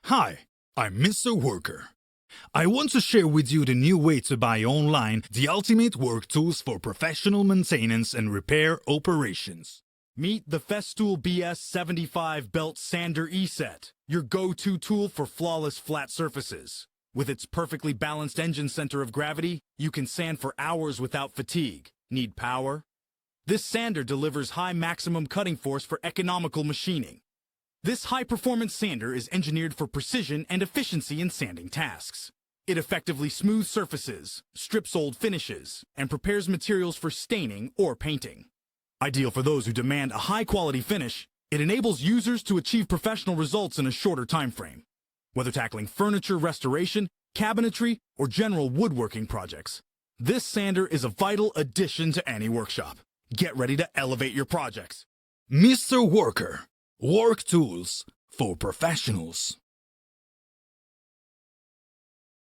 Hi, I'm Mr. Worker. I want to share with you the new way to buy online the ultimate work tools for professional maintenance and repair operations. Meet the Festool BS75 Belt Sander E-Set, your go-to tool for flawless flat surfaces. With its perfectly balanced engine center of gravity, you can sand for hours without fatigue. Need power? This sander delivers high maximum cutting force for economical machining. This high-performance sander is engineered for precision and efficiency in sanding tasks. It effectively smooths surfaces, strips old finishes, and prepares materials for staining or painting. Ideal for those who demand a high-quality finish, it enables users to achieve professional results in a shorter time frame. Whether tackling furniture restoration, cabinetry, or general woodworking projects, this sander is a vital addition to any workshop. Get ready to elevate your projects. Mr. Worker. Work tools for professionals.